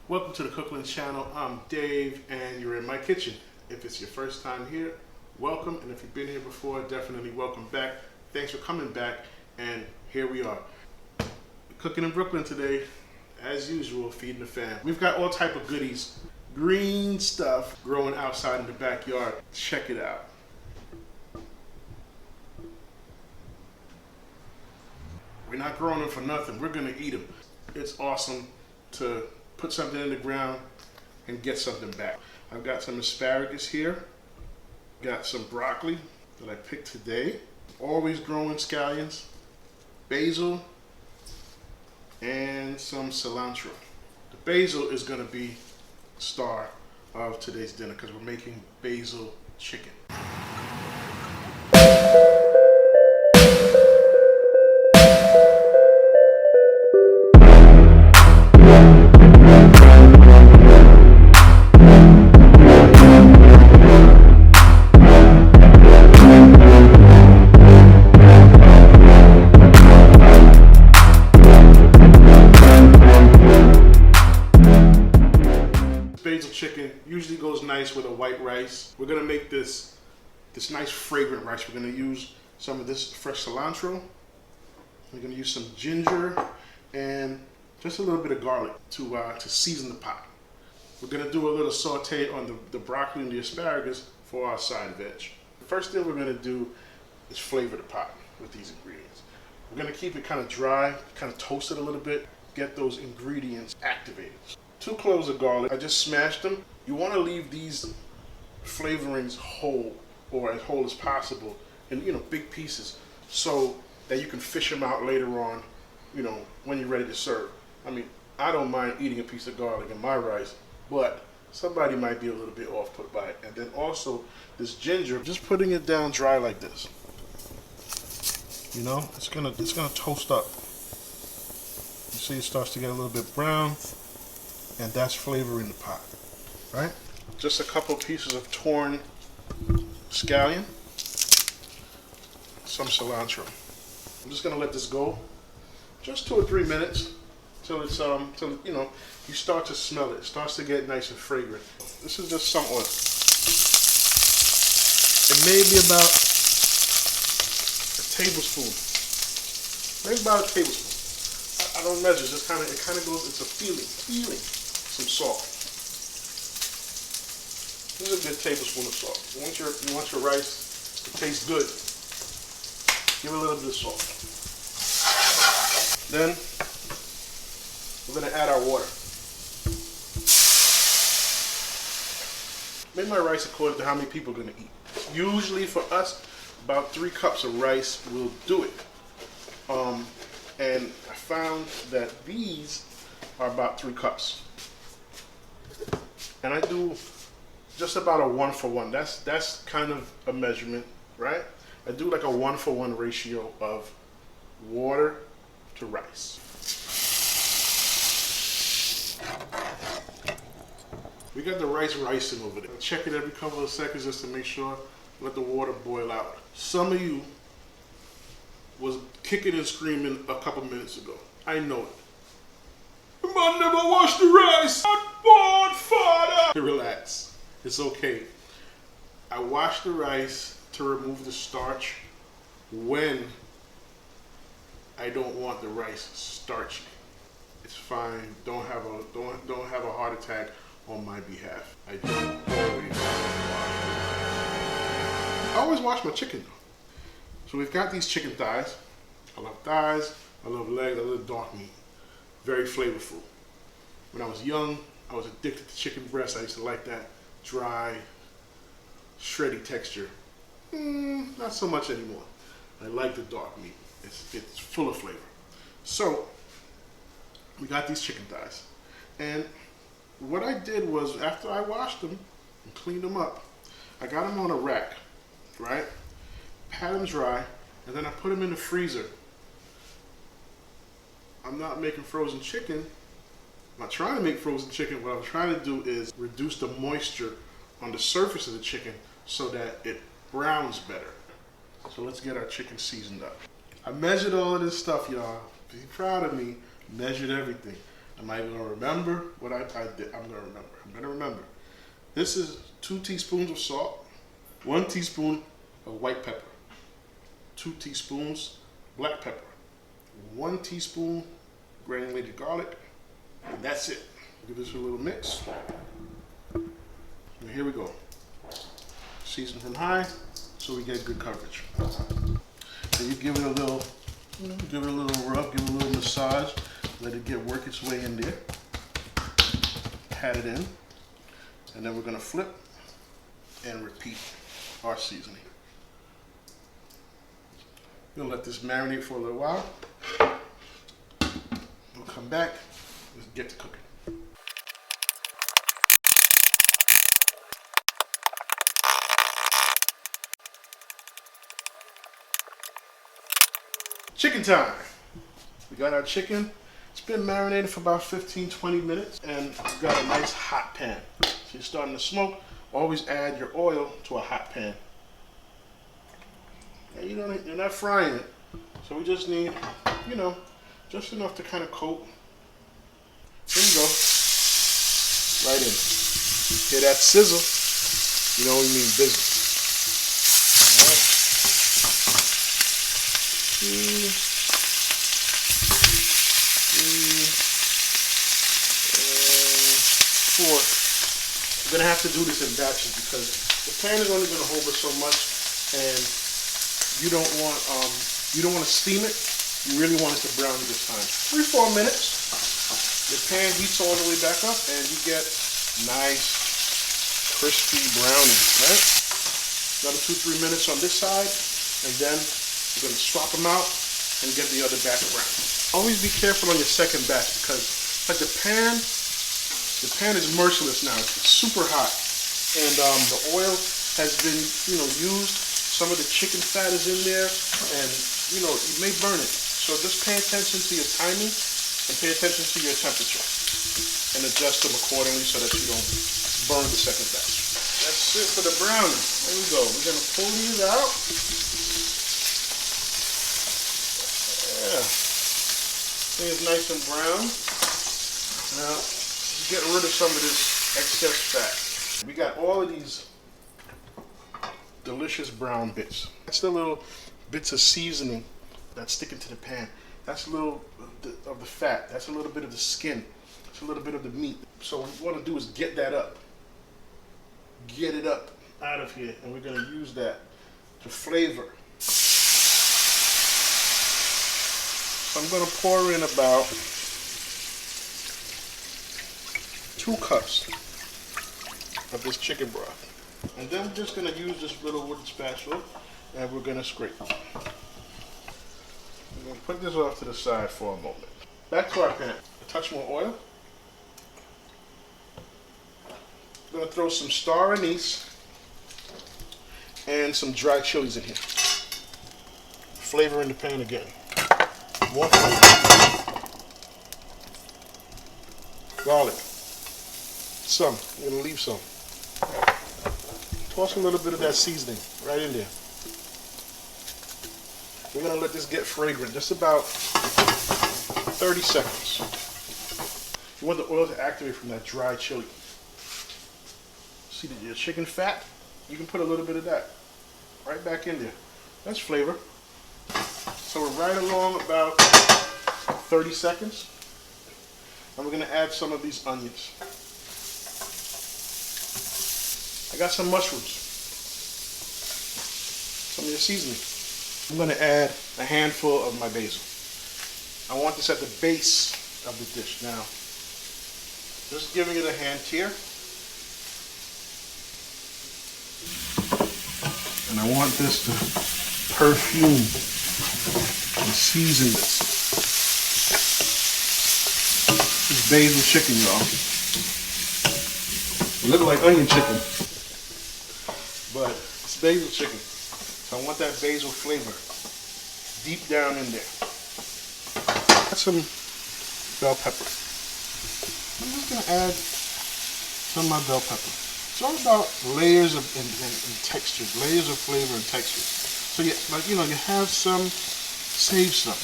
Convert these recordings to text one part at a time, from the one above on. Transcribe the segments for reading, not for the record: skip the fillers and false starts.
Welcome to the Cookland channel. I'm Dave and you're in my kitchen. If it's your first time here, welcome, and if you've been here before, definitely welcome back. Thanks for coming back, and here we are. Cooking in Brooklyn today, as usual, feeding the fam. We've got all type of goodies, green stuff growing outside in the backyard. Check it out. We're not growing them for nothing. We're gonna eat them. It's awesome to put something in the ground and get something back. I've got some asparagus here. Got some broccoli that I picked today. Always growing scallions, basil, and some cilantro. The basil is gonna be the star of today's dinner because we're making basil chicken. Basil chicken usually goes nice with a white rice. We're gonna make this nice fragrant rice. We're gonna use some of this fresh cilantro. We're gonna use some ginger and just a little bit of garlic to season the pot. We're gonna do a little saute on the broccoli and the asparagus for our side veg. The first thing we're gonna do is flavor the pot with these ingredients. We're gonna keep it kind of dry, kind of toast it a little bit, get those ingredients activated. 2 cloves of garlic. I just smashed them. You want to leave these flavorings whole, or as whole as possible, in big pieces, so that you can fish them out later on, when you're ready to serve. I mean, I don't mind eating a piece of garlic in my rice, but somebody might be a little bit off put by it. And then also this ginger, just putting it down dry like this. It's gonna toast up. You see, it starts to get a little bit brown. And that's flavoring the pot, right? Just a couple pieces of torn scallion, some cilantro. I'm just gonna let this go just 2 or 3 minutes till it's till you start to smell it. It starts to get nice and fragrant. This is just some oil. It may be about a tablespoon, maybe about a tablespoon. I don't measure. It kind of goes. It's a feeling. Some salt. This is a good tablespoon of salt. You want your rice to taste good, give it a little bit of salt. Then we're going to add our water. Make my rice according to how many people are going to eat. Usually for us, about 3 cups of rice will do it. And I found that these are about 3 cups. And I do just about a 1-for-1. That's kind of a measurement, right? I do like a 1-for-1 ratio of water to rice. We got the rice ricing over there. Check it every couple of seconds just to make sure, let the water boil out. Some of you was kicking and screaming a couple minutes ago. I know it. I never washed the rice. I'm born, father. Relax. It's okay. I wash the rice to remove the starch when I don't want the rice starchy. It's fine. Don't have a heart attack on my behalf. I do always wash. I always wash my chicken though. So we've got these chicken thighs. I love thighs. I love legs. I love dark meat. Very flavorful. When I was young, I was addicted to chicken breast. I used to like that dry, shreddy texture. Not so much anymore. I like the dark meat. It's full of flavor. So, we got these chicken thighs. And what I did was, after I washed them and cleaned them up, I got them on a rack, right? Pat them dry, and then I put them in the freezer. I'm not making frozen chicken. I'm not trying to make frozen chicken. What I'm trying to do is reduce the moisture on the surface of the chicken so that it browns better. So let's get our chicken seasoned up. I measured all of this stuff, y'all. Be proud of me. Measured everything. Am I gonna remember what I did? I'm gonna remember. This is 2 teaspoons of salt, 1 teaspoon of white pepper, 2 teaspoons black pepper, 1 teaspoon granulated garlic, and that's it. Give this a little mix. And here we go. Season from high, so we get good coverage. Then you give it a little, give it a little rub, give it a little massage, let it work its way in there. Pat it in, and then we're gonna flip and repeat our seasoning. We'll let this marinate for a little while. We'll come back, let's get to cooking. Chicken time. We got our chicken. It's been marinated for about 15-20 minutes, and we've got a nice hot pan. So you're starting to smoke, always add your oil to a hot pan. And you're not frying it, so we just need, just enough to kind of coat. There you go. Right in. Hear that sizzle? You know we mean business. All right. 2, 3, 4. We're gonna have to do this in batches because the pan is only gonna hold us so much, and you don't want to steam it. You really want it to brown at this time. 3-4 minutes. The pan heats all the way back up, and you get nice, crispy browning. Right? Another 2-3 minutes on this side, and then we're gonna swap them out and get the other batch brown. Always be careful on your second batch because, like the pan is merciless now. It's super hot, and the oil has been, used. Some of the chicken fat is in there, and you may burn it. So just pay attention to your timing and pay attention to your temperature, and adjust them accordingly so that you don't burn the second batch. That's it for the browning. There we go. We're gonna pull these out. Yeah, thing is nice and brown. Now, get rid of some of this excess fat. We got all of these delicious brown bits. That's the little bits of seasoning that's sticking to the pan. That's a little of the fat. That's a little bit of the skin. That's a little bit of the meat. So what we want to do is get that up. Get it up out of here, and we're going to use that to flavor. So I'm going to pour in about 2 cups of this chicken broth. And then we're just going to use this little wooden spatula, and we're going to scrape. We're going to put this off to the side for a moment. Back to our pan. A touch more oil. We're going to throw some Star Anise and some dried chilies in here. Flavor in the pan again. More flavor. Garlic. Some. I'm going to leave some. Toss a little bit of that seasoning right in there. We're going to let this get fragrant, just about 30 seconds. You want the oil to activate from that dry chili. See your chicken fat? You can put a little bit of that right back in there. That's flavor. So we're right along about 30 seconds. And we're going to add some of these onions. I got some mushrooms, some of your seasoning. I'm going to add a handful of my basil. I want this at the base of the dish. Now, just giving it a hand here. And I want this to perfume and season this. This is basil chicken, y'all. It looks like onion chicken, but it's basil chicken. So I want that basil flavor deep down in there. Got some bell pepper. I'm just going to add some of my bell pepper. It's all about layers of and textures, layers of flavor and texture. So you have some, save some,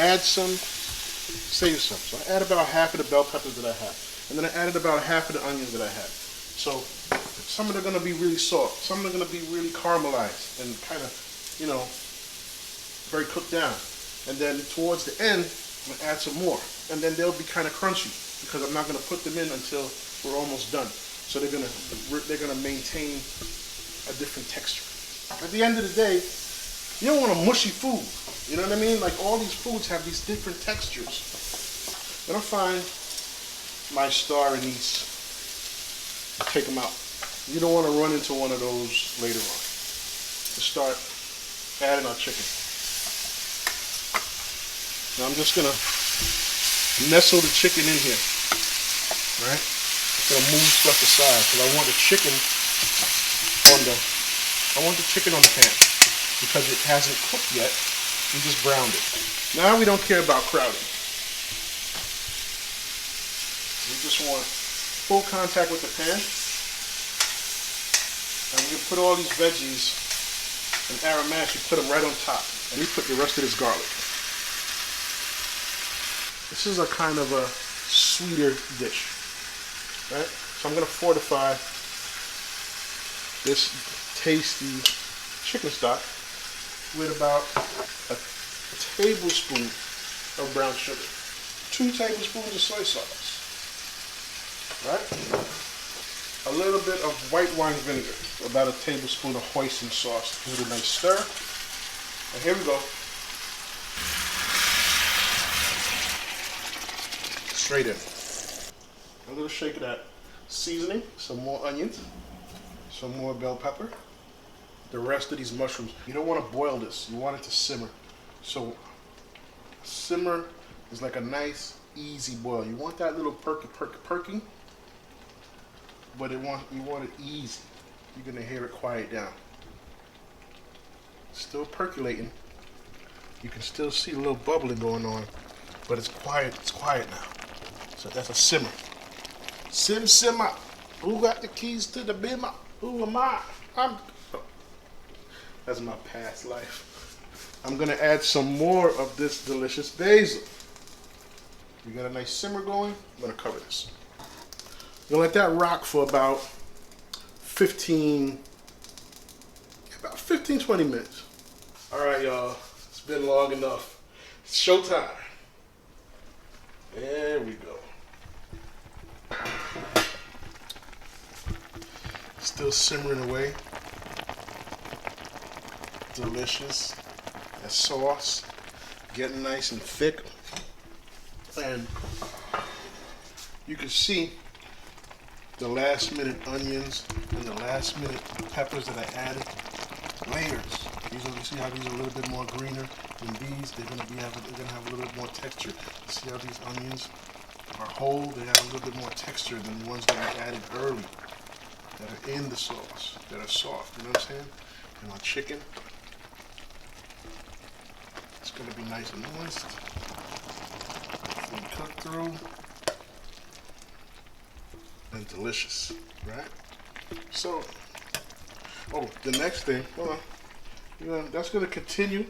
add some, Save some. So I add about half of the bell peppers that I have. And then I added about half of the onions that I had. So some of them are going to be really soft. Some of them are going to be really caramelized and kind of, you know, very cooked down. And then towards the end, I'm going to add some more. And then they'll be kind of crunchy because I'm not going to put them in until we're almost done. So they're going to maintain a different texture. At the end of the day, you don't want a mushy food. You know what I mean? Like all these foods have these different textures. Then I'll find my Star Anise. Take them out. You don't want to run into one of those later on. To start adding our chicken. Now I'm just gonna nestle the chicken in here. Right? I'm gonna move stuff aside because I want the chicken on the pan because it hasn't cooked yet. We just browned it. Now we don't care about crowding. We just want full contact with the pan. And we put all these veggies and aromatics, we put them right on top. And we put the rest of this garlic. This is a kind of a sweeter dish. Right? So I'm going to fortify this tasty chicken stock with about a tablespoon of brown sugar. 2 tablespoons of soy sauce. Right? A little bit of white wine vinegar. About a tablespoon of Hoisin sauce. Give it a nice stir. And here we go. Straight in. A little shake of that seasoning. Some more onions. Some more bell pepper. The rest of these mushrooms. You don't want to boil this. You want it to simmer. So simmer is like a nice, easy boil. You want that little perking, but you want it easy. You're gonna hear it quiet down. Still percolating. You can still see a little bubbling going on, but it's quiet. It's quiet now. So that's a simmer. Simmer. Who got the keys to the bimmer? Who am I? That's my past life. I'm gonna add some more of this delicious basil. We got a nice simmer going. I'm gonna cover this. I'm gonna let that rock for about 15, 20 minutes. All right, y'all. It's been long enough. It's showtime. There we go. Still simmering away. Delicious. That sauce getting nice and thick. And you can see the last minute onions and the last minute peppers that I added. Layers. You see how these are a little bit more greener than these. They're gonna have a little bit more texture. See how these onions are whole? They have a little bit more texture than the ones that I added early, that are in the sauce, that are soft. You know what I'm saying? And our chicken, it's gonna be nice and moist. And cooked through. And delicious, right? So, the next thing, hold on. That's gonna continue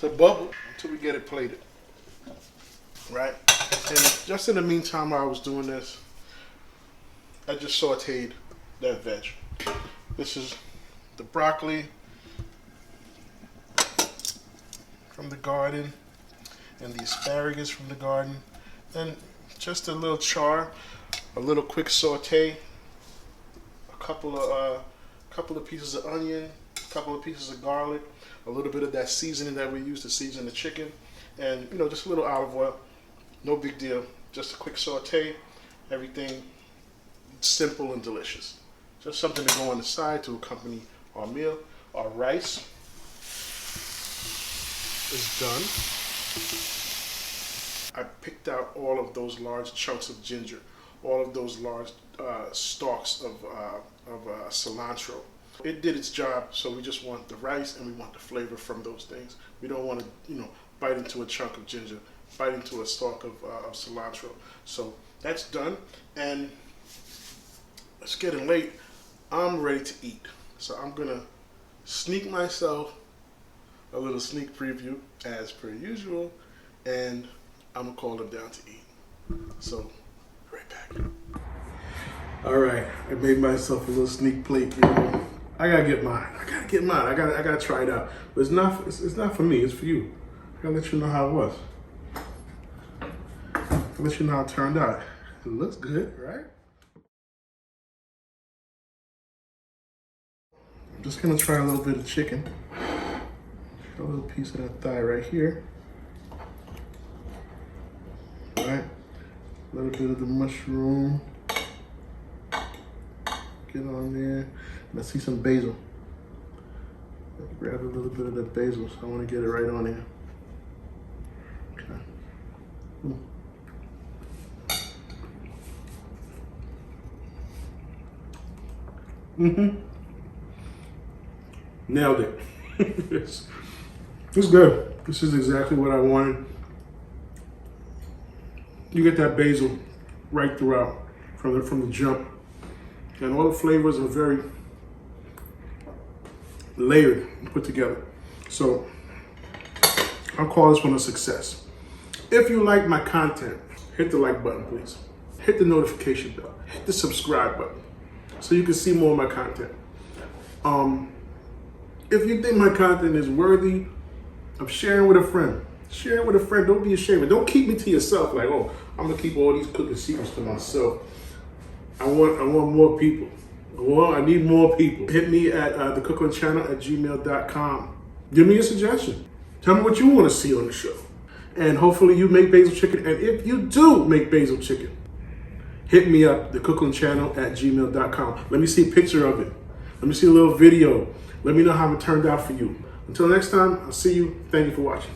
to bubble until we get it plated, right? And just in the meantime, while I was doing this, I just sauteed that veg. This is the broccoli from the garden and the asparagus from the garden, and just a little char, a little quick saute, a couple of pieces of onion, a couple of pieces of garlic, a little bit of that seasoning that we use to season the chicken, and just a little olive oil. No big deal. Just a quick saute. Everything simple and delicious. Just something to go on the side to accompany our meal. Our rice is done. I picked out all of those large chunks of ginger, all of those large stalks of cilantro. It did its job, so we just want the rice and we want the flavor from those things. We don't want to, bite into a chunk of ginger, bite into a stalk of cilantro. So that's done, and it's getting late. I'm ready to eat. So I'm gonna sneak myself a little sneak preview as per usual, and I'm gonna call them down to eat. So, right back. All right, I made myself a little sneak plate. You know, I gotta get mine. I gotta try it out. But it's not for me. It's for you. I gotta let you know how it was. I'll let you know how it turned out. It looks good, right? I'm just gonna try a little bit of chicken. A little piece of that thigh right here. All right, a little bit of the mushroom. Get on there. And I see some basil. Grab a little bit of that basil, so I want to get it right on there. Okay. Nailed it. It's good. This is exactly what I wanted. You get that basil right throughout from the jump, and all the flavors are very layered and put together. So I'll call this one a success. If you like my content, hit the like button, please. Hit the notification bell. Hit the subscribe button so you can see more of my content. If you think my content is worthy of sharing with a friend, share it with a friend. Don't be ashamed. Don't keep me to yourself like, oh, I'm gonna keep all these cooking secrets to myself. I want more people. Well, I need more people. Hit me at thecookonchannel@gmail.com. Give me a suggestion. Tell me what you want to see on the show. And hopefully you make basil chicken. And if you do make basil chicken, hit me up, thecookonchannel@gmail.com. Let me see a picture of it. Let me see a little video. Let me know how it turned out for you. Until next time, I'll see you. Thank you for watching.